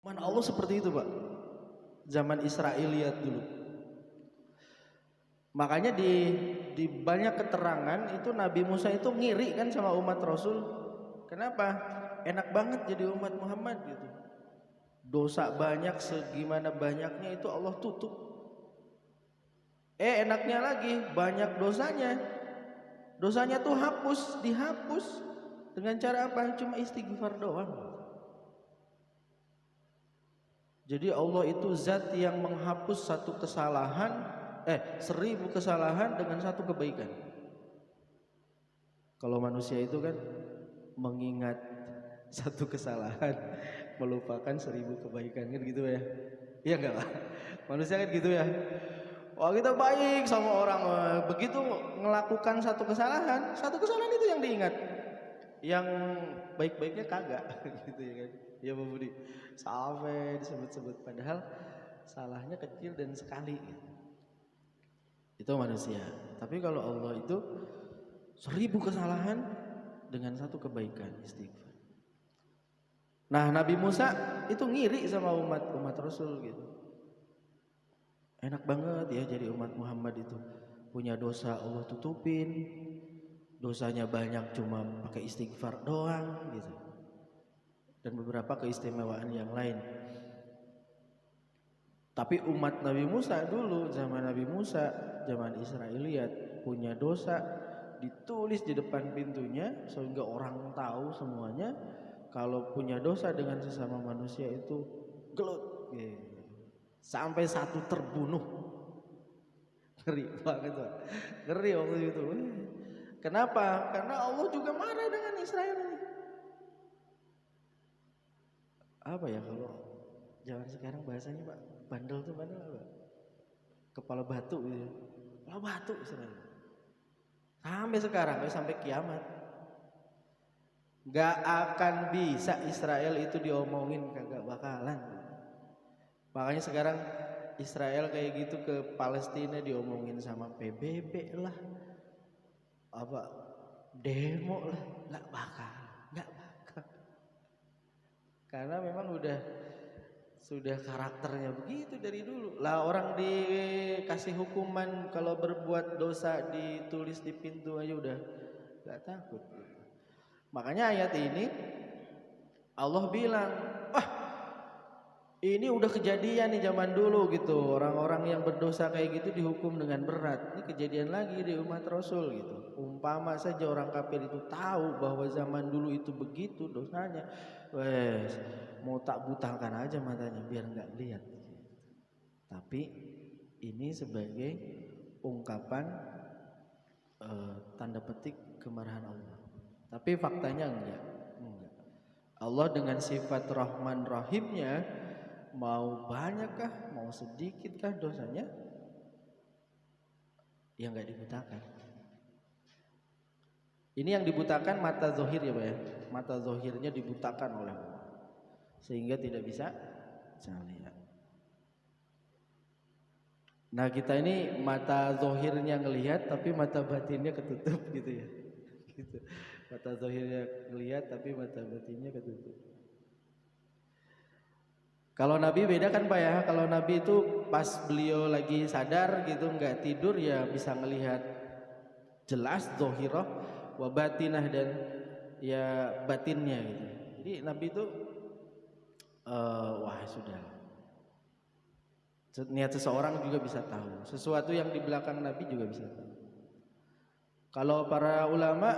Mana Allah seperti itu, Pak. Zaman Israiliyat dulu. Makanya di banyak keterangan itu Nabi Musa itu ngiri kan sama umat Rasul. Kenapa? Enak banget jadi umat Muhammad gitu. Dosa banyak segimana banyaknya itu Allah tutup. Enaknya lagi banyak dosanya. Dosanya tuh dihapus dengan cara apa? Cuma istighfar doang. Jadi Allah itu zat yang menghapus satu kesalahan, 1000 kesalahan dengan satu kebaikan. Kalau manusia itu kan mengingat satu kesalahan, melupakan 1000 kebaikan kan gitu ya. Iya enggak Pak? Manusia kan gitu ya. Wah kita baik sama orang, begitu melakukan satu kesalahan itu yang diingat. Yang baik-baiknya kagak gitu ya kan. Ya Pak Budi. Sampai disebut-sebut padahal salahnya kecil dan sekali gitu. Itu manusia. Tapi kalau Allah itu 1000 kesalahan dengan satu kebaikan, istighfar. Nah, Nabi Musa itu ngiri sama umat Rasul gitu. Enak banget ya jadi umat Muhammad itu. Punya dosa Allah tutupin. Dosanya banyak cuma pakai istighfar doang gitu. Dan beberapa keistimewaan yang lain. Tapi umat Nabi Musa dulu, zaman Nabi Musa, zaman Israiliyat, punya dosa ditulis di depan pintunya sehingga orang tahu semuanya kalau punya dosa dengan sesama manusia itu gelut gitu. Sampai satu terbunuh. Ngeri banget Pak. Ngeri waktu itu. Kenapa? Karena Allah juga marah dengan Israel ini. Apa ya kalau zaman sekarang bahasanya Pak? Bandel tuh bandel apa? Kepala batu gitu. Kepala batu Israel. Sampai sekarang, sampai kiamat. Gak akan bisa Israel itu diomongin, kagak bakalan. Makanya sekarang Israel kayak gitu ke Palestina diomongin sama PBB lah, apa demo lah, nggak bakal. Karena memang sudah karakternya begitu dari dulu. Lah orang dikasih hukuman kalau berbuat dosa ditulis di pintu aja udah nggak takut. Makanya ayat ini Allah bilang, ini udah kejadian nih zaman dulu gitu. Orang-orang yang berdosa kayak gitu dihukum dengan berat. Ini kejadian lagi di umat Rasul gitu. Umpama saja orang kafir itu tahu bahwa zaman dulu itu begitu dosanya, wes mau tak butakan aja matanya biar nggak lihat. Tapi ini sebagai ungkapan tanda petik kemarahan Allah. Tapi faktanya enggak. Allah dengan sifat Rahman Rahimnya, mau banyakkah, mau sedikitkah dosanya, ya enggak dibutakan. Ini yang dibutakan mata zohir ya Pak ya. Mata zohirnya dibutakan oleh Allah, sehingga tidak bisa lihat. Nah kita ini mata zohirnya ngelihat tapi mata batinnya ketutup gitu ya. Gitu. Mata zahirnya ngelihat tapi mata batinnya ketutup. Kalau Nabi beda kan Pak ya. Kalau Nabi itu pas beliau lagi sadar gitu nggak tidur ya bisa ngelihat jelas zahirah wa batinah dan ya batinnya gitu. Jadi Nabi itu wah sudah. Niat seseorang juga bisa tahu. Sesuatu yang di belakang Nabi juga bisa tahu. Kalau para ulama,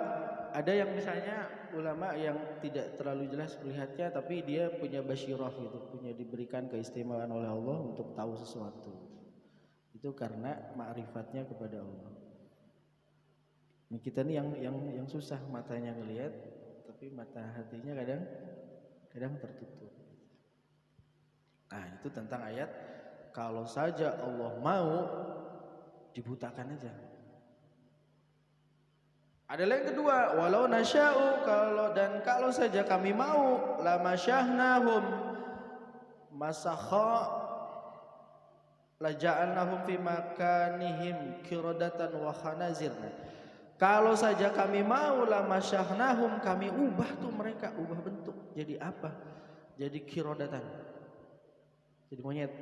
ada yang misalnya ulama yang tidak terlalu jelas melihatnya tapi dia punya basyirah gitu, punya diberikan keistimewaan oleh Allah untuk tahu sesuatu. Itu karena ma'rifatnya kepada Allah. Nah, kita nih yang susah matanya ngelihat tapi mata hatinya kadang tertutup. Nah, itu tentang ayat kalau saja Allah mau dibutakan aja. Adalah yang kedua, walau nasya'u, kalau saja kami mau, la masyahnahum masakha la ja'alnahum fi makanihim qiradatan wa khanazir. Kalau saja kami mau, la masyahnahum, kami ubah tuh mereka, ubah bentuk jadi apa? Jadi qiradatan. jadi monyet,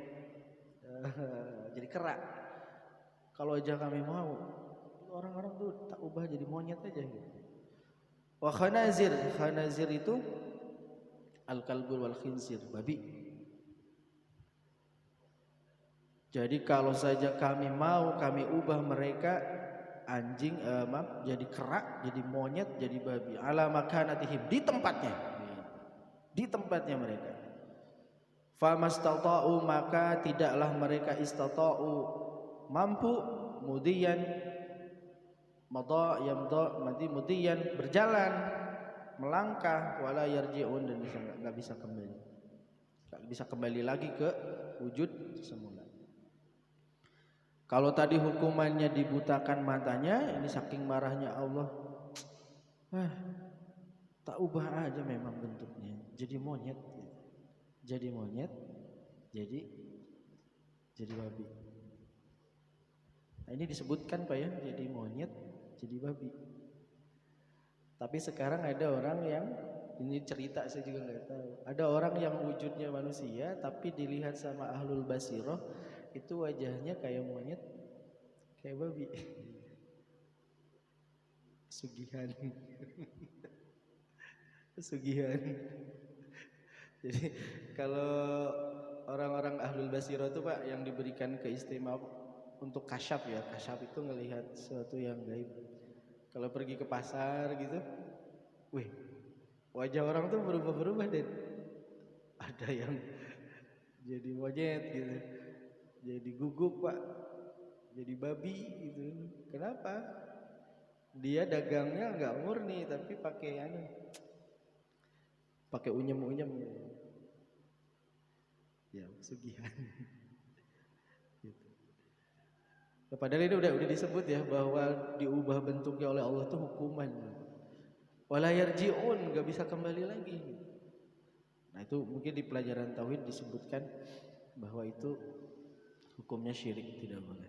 jadi kera. Kalau aja kami mau, orang-orang tuh tak ubah jadi monyet aja gitu. Wa khanazir, khanazir itu al-kalbul wal khinzir, babi. Jadi kalau saja kami mau, kami ubah mereka anjing, jadi kera, jadi monyet, jadi babi. Ala makanatihim, di tempatnya, di tempatnya mereka. Famastata'u, maka tidaklah mereka istata'u mampu, mudiyan madha yamdha, mudiyan berjalan, melangkah, wala yarji'un, dan enggak bisa kembali. Enggak bisa kembali lagi ke wujud semula. Kalau tadi hukumannya dibutakan matanya, ini saking marahnya Allah. Tak ubah aja memang bentuknya, jadi monyet. Jadi monyet, jadi babi. Nah, ini disebutkan Pak ya, jadi monyet, jadi babi. Tapi sekarang ada orang yang, ini cerita saya juga nggak tahu. Ada orang yang wujudnya manusia, tapi dilihat sama ahlul basiroh itu wajahnya kayak monyet, kayak babi. Sugihan. Sugihan. Jadi kalau orang-orang ahlul basiroh itu Pak yang diberikan keistimewaan untuk kasyaf ya, kasyaf itu ngelihat sesuatu yang gaib. Kalau pergi ke pasar gitu, wih, wajah orang tuh berubah-berubah dan ada yang jadi monyet gitu, jadi guguk Pak, jadi babi gitu. Kenapa? Dia dagangnya nggak murni tapi pakai unyem-unyem ya, sugihan. Gitu. Nah, padahal ini udah disebut ya bahwa diubah bentuknya oleh Allah itu hukuman. Wala yarji'un, nggak bisa kembali lagi. Nah itu mungkin di pelajaran tauhid disebutkan bahwa itu hukumnya syirik, tidak boleh.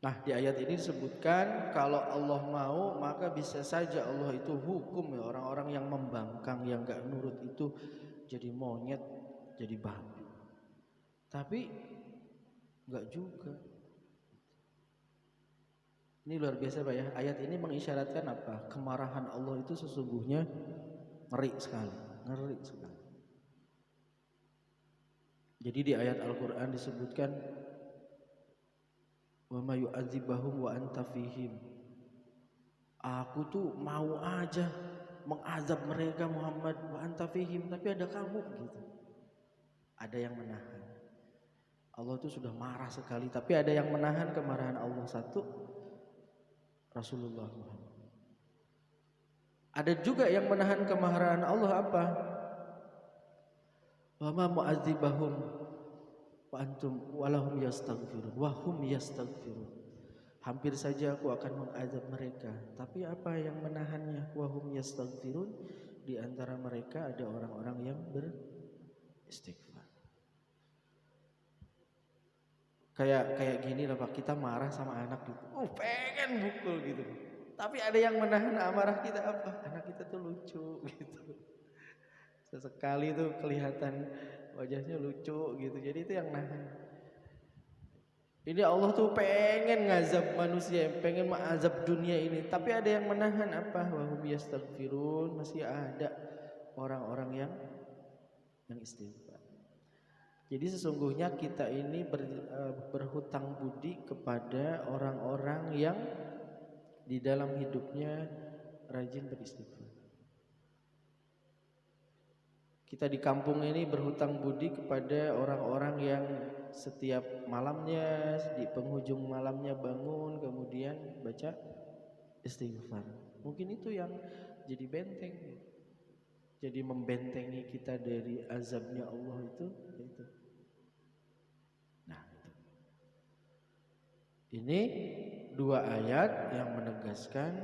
Nah di ayat ini disebutkan kalau Allah mau maka bisa saja Allah itu hukum ya orang-orang yang membangkang, yang gak nurut itu jadi monyet, jadi babi. Tapi gak juga. Ini luar biasa Pak ya. Ayat ini mengisyaratkan apa? Kemarahan Allah itu sesungguhnya ngeri sekali, ngeri sekali. Jadi di ayat Al-Quran disebutkan wa ma yu'adzibahum wa anta fihim. Aku tuh mau aja mengazab mereka Muhammad wa anta fihim, tapi ada kamu gitu. Ada yang menahan. Allah tuh sudah marah sekali, tapi ada yang menahan kemarahan Allah. Satu, Rasulullah Muhammad. Ada juga yang menahan kemarahan Allah apa? Wa ma mu'adzibahum wa antum walahum yastaghfirun wa hum yastaghfirun. Hampir saja aku akan mengazab mereka, tapi apa yang menahannya? Wa hum yastaghfirun, di antara mereka ada orang-orang yang beristighfar. Kayak gini lah Pak, kita marah sama anak gitu. Pengen pukul gitu. Tapi ada yang menahan amarah kita apa? Anak kita tuh lucu gitu. Sesekali tuh kelihatan wajahnya lucu gitu. Jadi itu yang nahan. Ini Allah tuh pengen ngazab manusia, pengen mengazab dunia ini, tapi ada yang menahan apa? Wa hum yastaghfirun, masih ada orang-orang yang istighfar. Jadi sesungguhnya kita ini berhutang budi kepada orang-orang yang di dalam hidupnya rajin beristighfar. Kita di kampung ini berhutang budi kepada orang-orang yang setiap malamnya, di penghujung malamnya bangun kemudian baca istighfar. Mungkin itu yang jadi benteng, jadi membentengi kita dari azabnya Allah itu. Nah, itu. Ini dua ayat yang menegaskan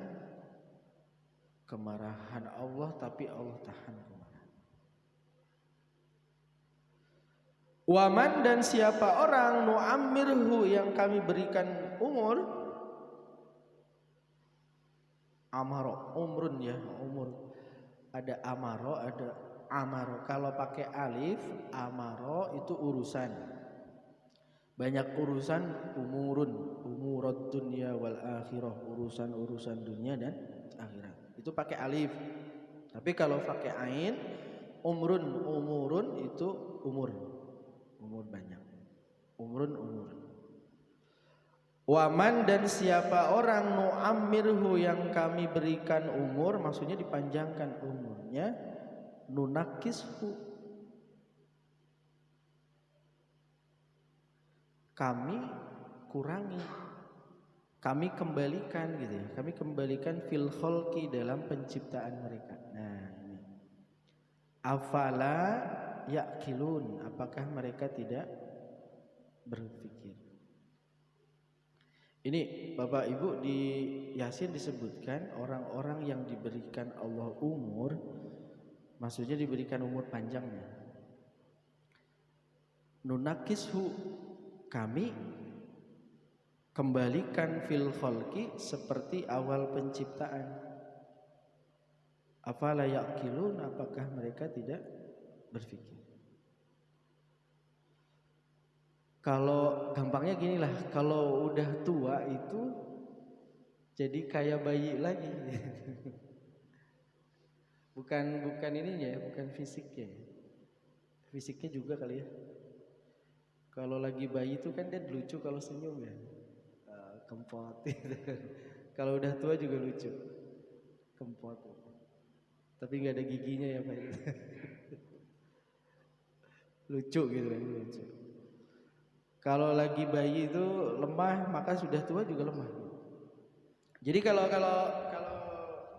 kemarahan Allah, tapi Allah tahan kemarahan. Waman, dan siapa orang nu'ammirhu yang kami berikan umur, amaro, umrun ya, umur. Ada amaro, ada Amaro. Kalau pakai alif, amaro itu urusan. Banyak urusan, umurud dunya wal akhirah, urusan-urusan dunia dan akhirat. Itu pakai alif. Tapi kalau pakai ain, umurun itu umur banyak. Umur. Waman dan siapa orang nu'ammirhu yang kami berikan umur, maksudnya dipanjangkan umurnya, nunakishu kami kurangi, kami kembalikan gitu ya. Kami kembalikan fil khalqi dalam penciptaan mereka. Nah, ini. Afala ya'qilun, apakah mereka tidak berpikir? Ini Bapak Ibu di Yasin disebutkan orang-orang yang diberikan Allah umur, maksudnya diberikan umur panjangnya. Nunakishu kami kembalikan fil khalqi seperti awal penciptaan. Afala ya'qilun, apakah mereka tidak berpikir? Kalau gampangnya gini lah, kalau udah tua itu jadi kayak bayi lagi. bukan ininya ya, bukan fisiknya. Fisiknya juga kali ya. Kalau lagi bayi itu kan dia lucu kalau senyum ya, kempot. Kalau udah tua juga lucu, kempot. Tapi nggak ada giginya ya Pak. Lucu gitu kan, lucu. Kalau lagi bayi itu lemah, maka sudah tua juga lemah. Jadi kalau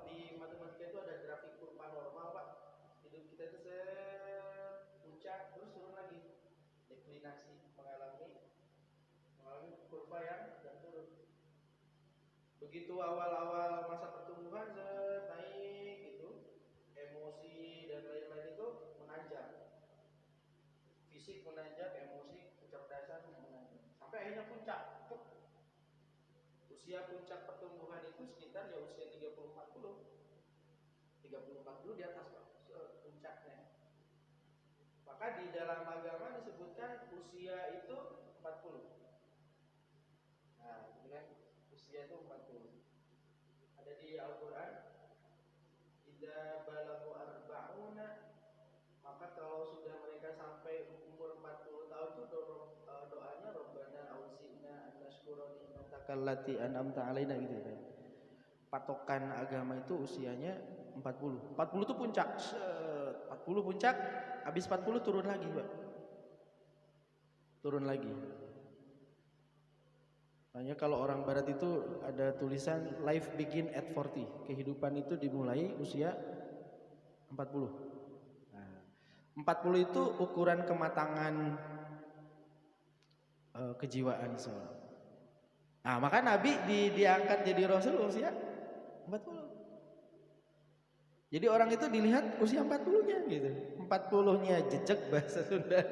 di matematika itu ada grafik kurva normal Pak. Hidup kita itu puncak terus turun lagi, deklinasi, mengalami kurva yang turun. Begitu awal-awal masa pertumbuhan naik gitu, emosi dan lain-lain itu menanjak, fisik menanjak, emosi, kecerdasan menanjak, sampai akhirnya puncak. Usia puncak pertumbuhan itu sekitar ya usia 30-40 di atas Pak, puncaknya. Maka di dalam agama disebutkan usia itu 40. Nah, itu kan usia itu 40. Ada di Al-Qur'an, idza balagu arba'una, maka kalau sudah mereka sampai umur 40 tahun itu doanya Rabbana auzi'na an nashkura ni'matakal lati an'amta 'alaina gitu kan. Patokan agama itu usianya 40. 40 itu puncak. 40 puncak, habis 40 turun lagi, Pak. Turun lagi. Makanya kalau orang barat itu ada tulisan life begin at 40. Kehidupan itu dimulai usia 40. Nah, 40 itu ukuran kematangan kejiwaan seorang. Nah, maka Nabi diangkat jadi Rasul usia 40. Jadi orang itu dilihat usia 40-nya gitu. 40-nya jejak bahasa Sunda.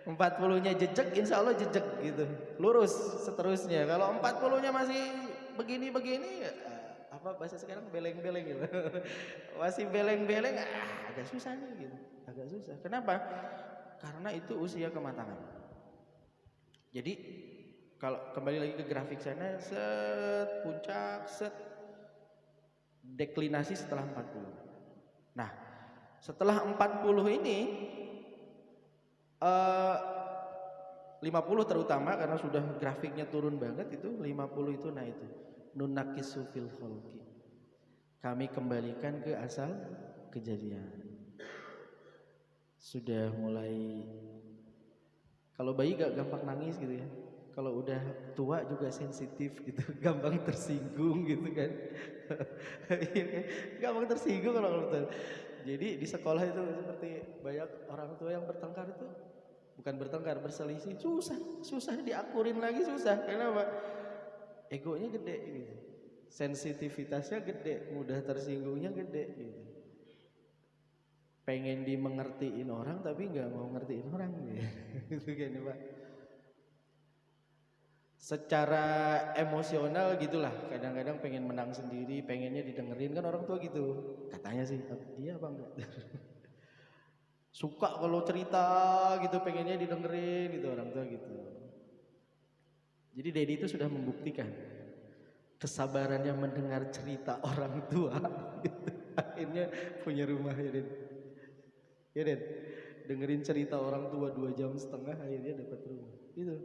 40-nya jejak, insya Allah jejak gitu. Lurus seterusnya. Kalau 40-nya masih begini-begini, apa bahasa sekarang beleng-beleng gitu. Masih beleng-beleng, agak susah nih gitu. Agak susah. Kenapa? Karena itu usia kematangan. Jadi kalau kembali lagi ke grafik sana, puncak, deklinasi setelah 40. Nah, setelah 40 ini 50 terutama karena sudah grafiknya turun banget itu 50 itu, nah itu nunakisu fil khalqi, kami kembalikan ke asal kejadian. Sudah mulai, kalau bayi gak gampang nangis gitu ya, kalau udah tua juga sensitif gitu, gampang tersinggung gitu kan. Gampang tersinggung kalau betul. Jadi di sekolah itu seperti banyak orang tua yang bertengkar itu, bukan bertengkar, berselisih, susah diakurin lagi, susah. Kenapa? Egonya gede gitu, sensitivitasnya gede, mudah tersinggungnya gede gitu. Pengen dimengertiin orang tapi nggak mau ngertiin orang gitu kan Pak. Secara emosional gitulah, kadang-kadang pengen menang sendiri, pengennya didengerin kan orang tua gitu katanya sih. Iya apa enggak? Suka kalau cerita gitu, pengennya didengerin gitu orang tua gitu. Jadi Dedi itu sudah membuktikan kesabarannya mendengar cerita orang tua. Akhirnya punya rumah ya Den. Ya Den, dengerin cerita orang tua 2,5 jam akhirnya dapat rumah. Gitu.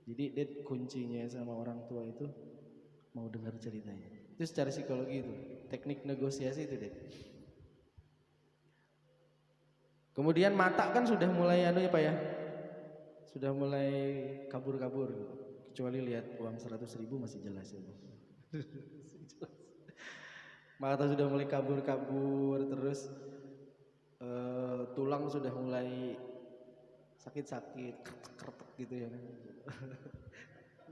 Jadi Den, kuncinya sama orang tua itu mau dengar ceritanya. Itu secara psikologi itu, teknik negosiasi itu Den. Kemudian mata kan sudah mulai ya Pak ya, sudah mulai kabur-kabur, kecuali lihat uang 100.000 masih jelas ya. Mata sudah mulai kabur-kabur, terus tulang sudah mulai sakit-sakit, kertek gitu ya.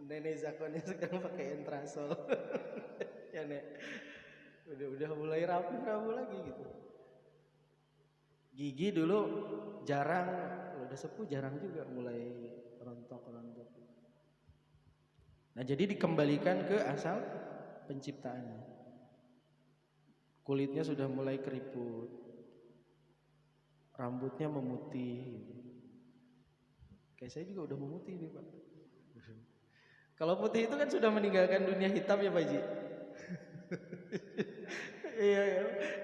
Nenek Zakonnya sekarang pakai Entrasol. Ya Nek, udah mulai rapuh-rapuh lagi gitu. Gigi dulu jarang, kalau udah sepuh jarang juga mulai rontok-rontok. Nah jadi dikembalikan ke asal penciptaannya. Kulitnya sudah mulai keriput, rambutnya memutih. Kayak saya juga udah memutih nih Pak. Kalau putih itu kan sudah meninggalkan dunia hitam ya Pak Ji.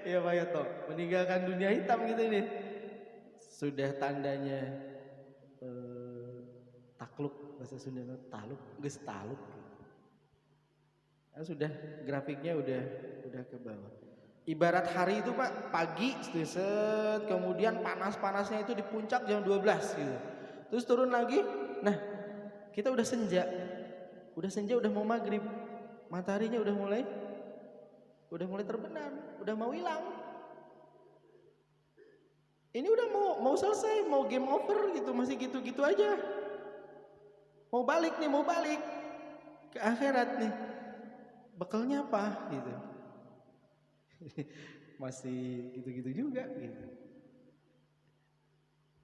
Iya Pak Yato, meninggalkan dunia hitam gitu ini. Sudah tandanya takluk, bahasa Sunda taluk, geus taluk. Nah, sudah grafiknya udah ke bawah. Ibarat hari itu Pak, pagi set, kemudian panas-panasnya itu di puncak jam 12 gitu. Terus turun lagi, nah kita udah senja udah mau maghrib, mataharinya udah mulai terbenam, udah mau hilang. Ini udah mau selesai, mau game over gitu, masih gitu-gitu aja. Mau balik ke akhirat nih. Bekalnya apa gitu. Masih gitu-gitu juga gitu.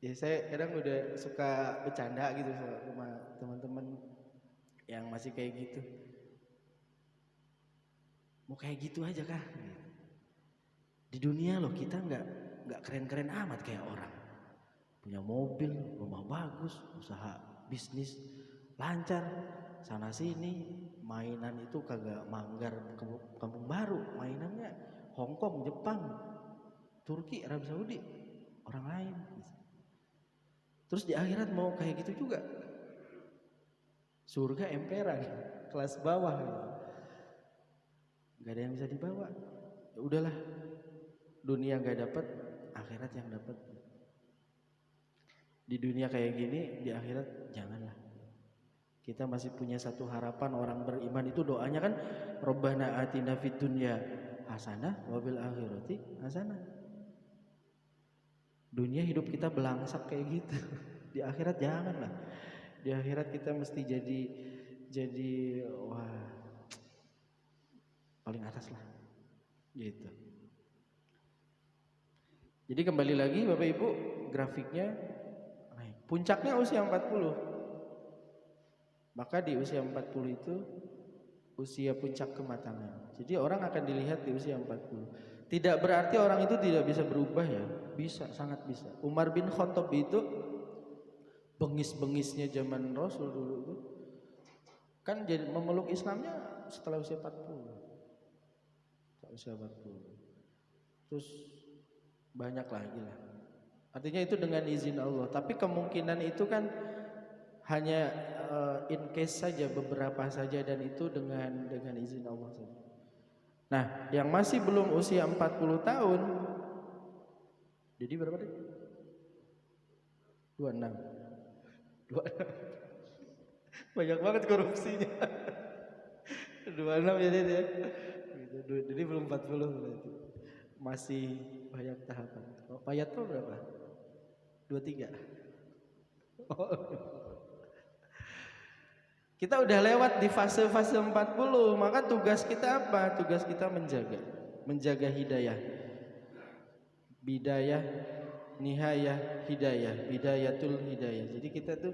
Ya saya kadang udah suka bercanda gitu sama teman-teman yang masih kayak gitu. Mau kayak gitu aja kah? Di dunia loh kita nggak keren-keren amat kayak orang. Punya mobil, rumah bagus, usaha bisnis lancar, sana sini, mainan itu kagak manggar kampung baru, mainannya Hongkong, Jepang, Turki, Arab Saudi, orang lain. Terus di akhirat mau kayak gitu juga. Surga emperan, kelas bawah gitu. Gak ada yang bisa dibawa. Ya udahlah, dunia gak dapat, akhirat yang dapat. Di dunia kayak gini, di akhirat janganlah. Kita masih punya satu harapan, orang beriman itu doanya kan Rabbana atina fid dunya hasanah wa fil akhirati hasanah. Dunia hidup kita belangsak kayak gitu. Di akhirat janganlah. Di akhirat kita mesti jadi wah paling atas lah. Gitu. Jadi kembali lagi Bapak Ibu, grafiknya naik. Puncaknya usia 40. Maka di usia 40 itu usia puncak kematangan. Jadi orang akan dilihat di usia 40. Tidak berarti orang itu tidak bisa berubah ya. Bisa, sangat bisa. Umar bin Khattab itu bengis-bengisnya zaman Rasul dulu itu kan jadi memeluk Islamnya setelah usia 40. Setelah usia 40. Terus banyak lagi lah. Artinya itu dengan izin Allah. Tapi kemungkinan itu kan hanya in case saja, beberapa saja, dan itu dengan izin Allah saja. Nah, yang masih belum usia 40 tahun, jadi berapa deh? 26. Banyak banget korupsinya. 26 jadi ya. Jadi belum 40 berarti. Masih banyak tahapan. Oh, Payat tuh berapa? 23. Oh. Kita udah lewat di fase-fase 40, maka tugas kita apa? Tugas kita menjaga hidayah. Bidayah, nihayah, hidayah, bidayatul hidayah. Jadi kita tuh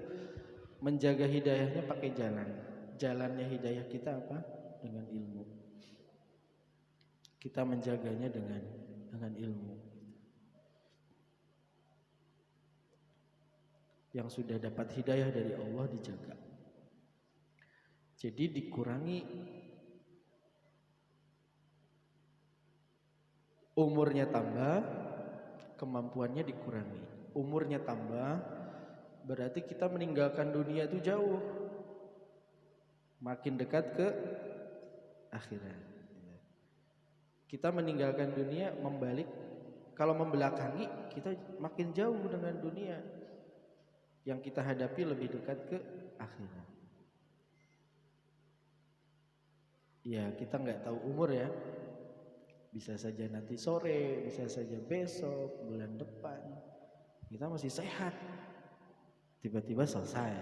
menjaga hidayahnya pakai jalan. Jalannya hidayah kita apa? Dengan ilmu. Kita menjaganya dengan ilmu. Yang sudah dapat hidayah dari Allah dijaga. Jadi dikurangi umurnya, tambah kemampuannya dikurangi. Umurnya tambah berarti kita meninggalkan dunia itu jauh, makin dekat ke akhirat. Kita meninggalkan dunia membalik, kalau membelakangi kita makin jauh dengan dunia. Yang kita hadapi lebih dekat ke akhirat. Ya kita nggak tahu umur ya. Bisa saja nanti sore, bisa saja besok, bulan depan. Kita masih sehat. Tiba-tiba selesai.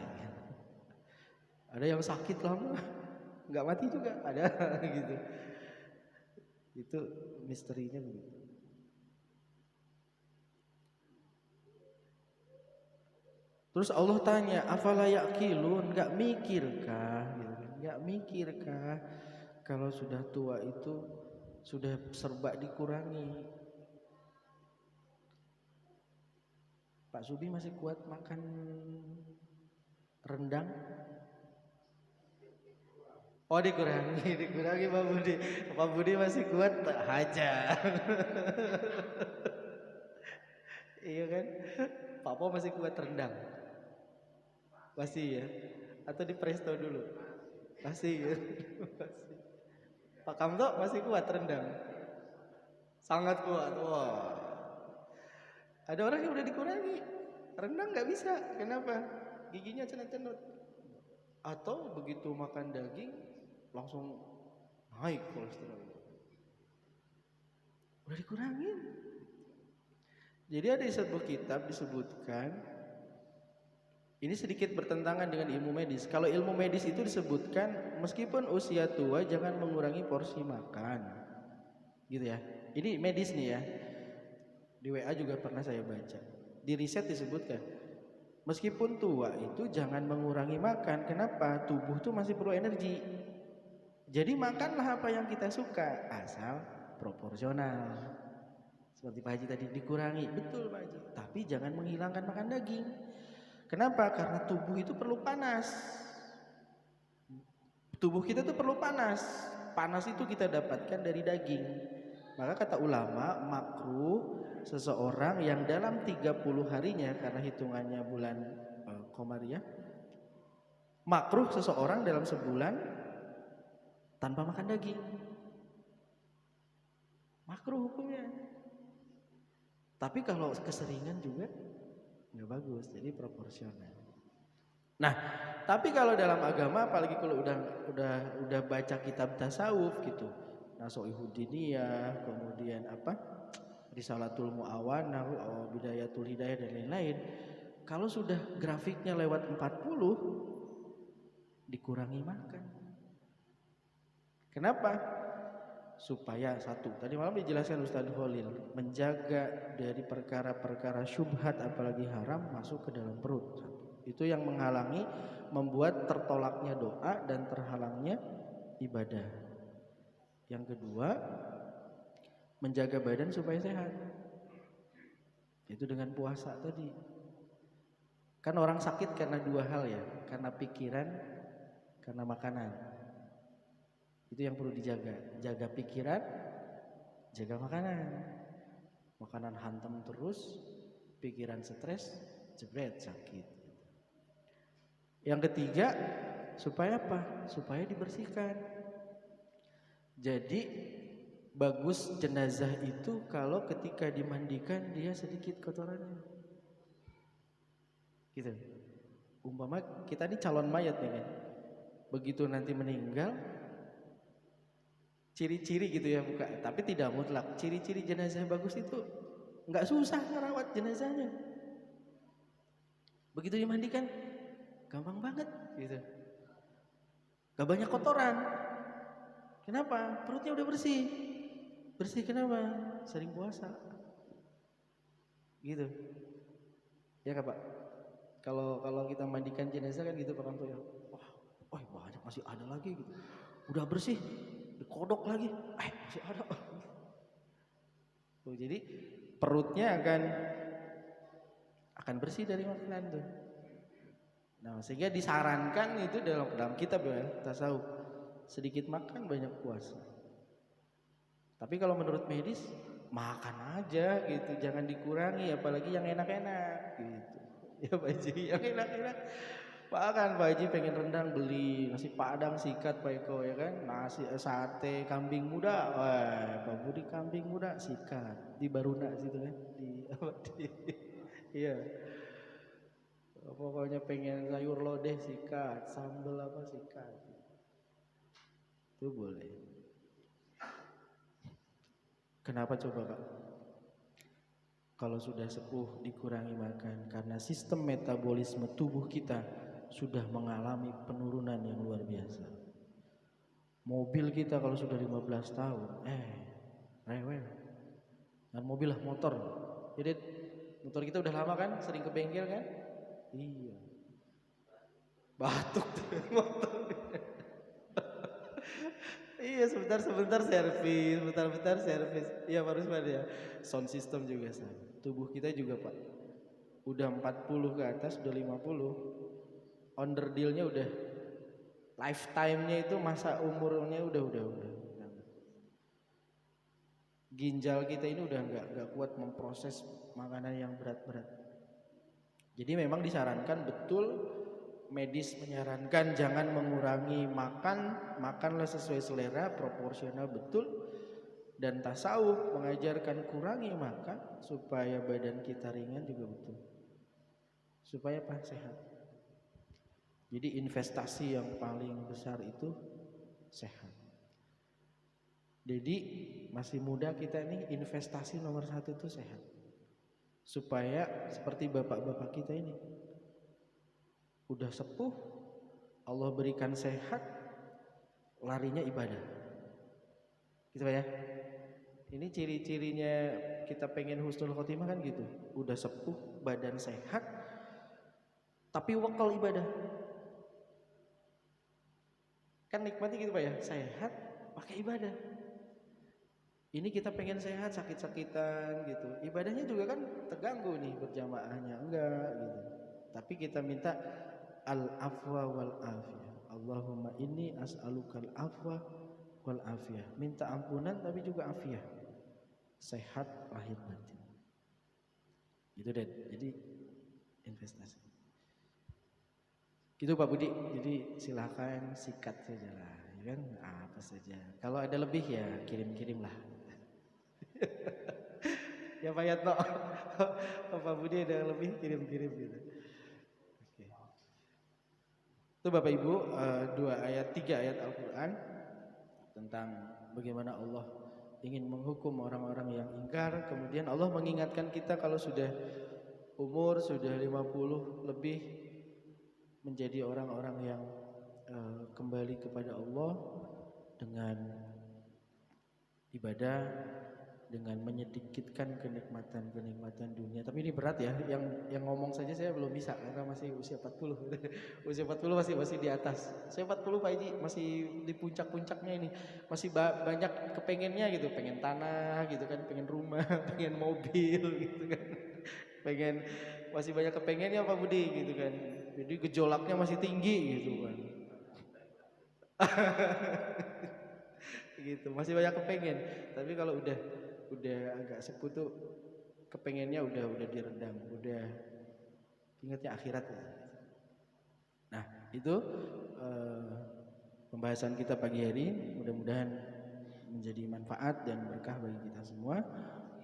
Ada yang sakit lama, nggak mati juga, ada gitu. Itu misterinya begitu. Terus Allah tanya, afala yaqilun, enggak mikirkah gitu kan? Enggak mikirkah kalau sudah tua itu sudah serba dikurangi. Pak Subi masih kuat makan rendang? Oh dikurangi Pak Budi. Pak Budi masih kuat tak hajar. Iya kan? Pak Po masih kuat rendang? Masih ya? Atau di presto dulu? Masih ya? Masih. Pak Kamto masih kuat rendang? Sangat kuat. Wah. Ada orang yang udah dikurangi, rendang nggak bisa. Kenapa? Giginya cenut-cenut. Atau begitu makan daging langsung naik kolesterol. Udah dikurangin. Jadi ada di sebuah kitab disebutkan, ini sedikit bertentangan dengan ilmu medis. Kalau ilmu medis itu disebutkan meskipun usia tua jangan mengurangi porsi makan, gitu ya. Ini medis nih ya. Di WA juga pernah saya baca. Di riset disebutkan, meskipun tua itu jangan mengurangi makan. Kenapa? Tubuh tuh masih perlu energi. Jadi makanlah apa yang kita suka, asal proporsional. Seperti Pak Haji tadi dikurangi, betul Pak Haji. Tapi jangan menghilangkan makan daging. Kenapa? Karena tubuh itu perlu panas. Tubuh kita tuh perlu panas. Panas itu kita dapatkan dari daging. Maka kata ulama, makruh seseorang yang dalam 30 harinya, karena hitungannya bulan Komariah, makruh seseorang dalam sebulan tanpa makan daging. Makruh hukumnya. Tapi kalau keseringan juga nggak bagus, jadi proporsional. Nah, tapi kalau dalam agama, apalagi kalau udah baca kitab tasawuf gitu, Nasha'ihud Diniyah, kemudian apa, Risalatul Mu'awanah, Bidayatul Hidayah dan lain-lain, kalau sudah grafiknya lewat 40, dikurangi makan. Kenapa? Supaya satu, tadi malam dijelaskan Ustaz Khalil, menjaga dari perkara-perkara syubhat apalagi haram masuk ke dalam perut. Itu yang menghalangi, membuat tertolaknya doa dan terhalangnya ibadah. Yang kedua, menjaga badan supaya sehat. Itu dengan puasa tadi. Kan orang sakit karena dua hal ya, karena pikiran, karena makanan. Itu yang perlu dijaga. Jaga pikiran, jaga makanan. Makanan hantam terus, pikiran stres, jebret sakit. Yang ketiga, supaya apa? Supaya dibersihkan. Jadi bagus jenazah itu kalau ketika dimandikan dia sedikit kotorannya. Gitu. Umpama kita ini calon mayat nih kan. Begitu nanti meninggal, ciri-ciri gitu ya, bukan, tapi tidak mutlak. Ciri-ciri jenazah bagus itu nggak susah ngerawat jenazahnya. Begitu dimandikan, gampang banget gitu. Gak banyak kotoran. Kenapa? Perutnya udah bersih. Bersih kenapa? Sering puasa. Gitu. Ya Kak Pak. Kalau kita mandikan jenazah kan gitu orang tua ya. Wah, banyak masih ada lagi gitu. Udah bersih, dikodok lagi, masih ada. Tuh, jadi perutnya akan bersih dari makanan tuh. Nah, sehingga disarankan itu dalam kitab ya, tasawuf, sedikit makan banyak puasa. Tapi kalau menurut medis makan aja gitu, jangan dikurangi, apalagi yang enak-enak gitu. Ya Pak Haji, yang enak-enak makan. Pak Haji pengen rendang beli nasi padang sikat Pak Eko ya kan, nasi sate kambing muda, wah Pak Budi kambing muda sikat di Baruna situ kan, di apa di iya. Pokoknya pengen sayur lodeh sikat, sambel apa sikat. Itu boleh. Kenapa coba Pak? Kalau sudah sepuh dikurangi makan karena sistem metabolisme tubuh kita sudah mengalami penurunan yang luar biasa. Mobil kita kalau sudah 15 tahun, rewel. Dan mobil lah motor. Jadi motor kita udah lama kan, sering ke bengkel kan? Iya. Batuk tuh motor. Iya sebentar servis, sebentar servis. Iya Pak Rusman ya. Sound system juga sama. Tubuh kita juga Pak. Udah 40 ke atas, udah 50. Onderdilnya udah lifetime-nya itu masa umurnya udah. Ginjal kita ini udah nggak kuat memproses makanan yang berat-berat. Jadi memang disarankan betul, medis menyarankan jangan mengurangi makan, makanlah sesuai selera, proporsional betul. Dan tasawuf mengajarkan kurangi makan supaya badan kita ringan juga betul. Supaya apa? Sehat. Jadi investasi yang paling besar itu sehat. Jadi masih muda kita ini investasi nomor 1 itu sehat. Supaya seperti bapak-bapak kita ini udah sepuh, Allah berikan sehat, larinya ibadah. Gitu ya. Ini ciri-cirinya kita pengen husnul khotimah kan gitu. Udah sepuh, badan sehat, tapi wakal ibadah. Kan nikmati gitu Pak ya, sehat pakai ibadah. Ini kita pengen sehat, sakit-sakitan gitu. Ibadahnya juga kan terganggu nih berjamaahnya, enggak gitu. Tapi kita minta al-afwa wal afiyah. Allahumma inni as'alukal afwa wal afiyah. Minta ampunan tapi juga afiyah. Sehat lahir batin. Gitu deh. Jadi investasi. Gitu Pak Budi. Jadi silakan sikat saja lah, ya kan? Apa saja. Kalau ada lebih ya kirim-kirim lah. Ya Pak Yatno, Pak Budi ada yang lebih kirim-kirim gitu. Oke. Itu Bapak Ibu 3 ayat Al-Quran tentang bagaimana Allah ingin menghukum orang-orang yang ingkar. Kemudian Allah mengingatkan kita kalau sudah umur sudah 50 lebih menjadi orang-orang yang kembali kepada Allah dengan ibadah, dengan menyedikitkan kenikmatan dunia. Tapi ini berat ya, yang ngomong saja saya belum bisa karena masih usia 40. Usia 40 masih di atas. Saya 40 Pak Haji, masih di puncak-puncaknya ini. Masih banyak kepengennya gitu, pengen tanah gitu kan, pengen rumah, pengen mobil gitu kan. Masih banyak kepengennya Pak Budi gitu kan. Jadi gejolaknya masih tinggi gitu kan. Gitu, masih banyak kepengen. Tapi kalau udah agak sepuh tuh kepengennya udah diredam, udah ingatnya akhirat. Nah, itu pembahasan kita pagi hari. Mudah-mudahan menjadi manfaat dan berkah bagi kita semua.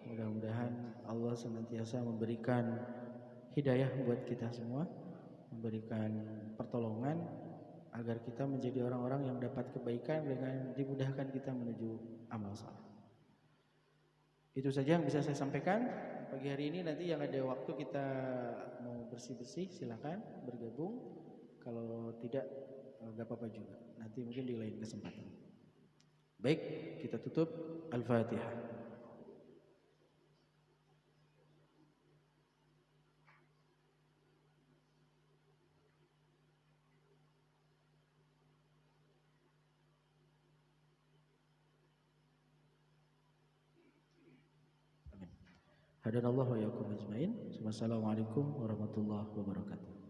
Mudah-mudahan Allah senantiasa memberikan hidayah buat kita semua, memberikan pertolongan agar kita menjadi orang-orang yang dapat kebaikan dengan dimudahkan kita menuju amal saleh. Itu saja yang bisa saya sampaikan pagi hari ini. Nanti yang ada waktu kita mau bersih-bersih silakan bergabung. Kalau tidak enggak apa-apa juga. Nanti mungkin di lain kesempatan. Baik, kita tutup. Al-Fatihah. Hadanallahu wa iyyakum ajmain. Wassalamualaikum warahmatullahi wabarakatuh.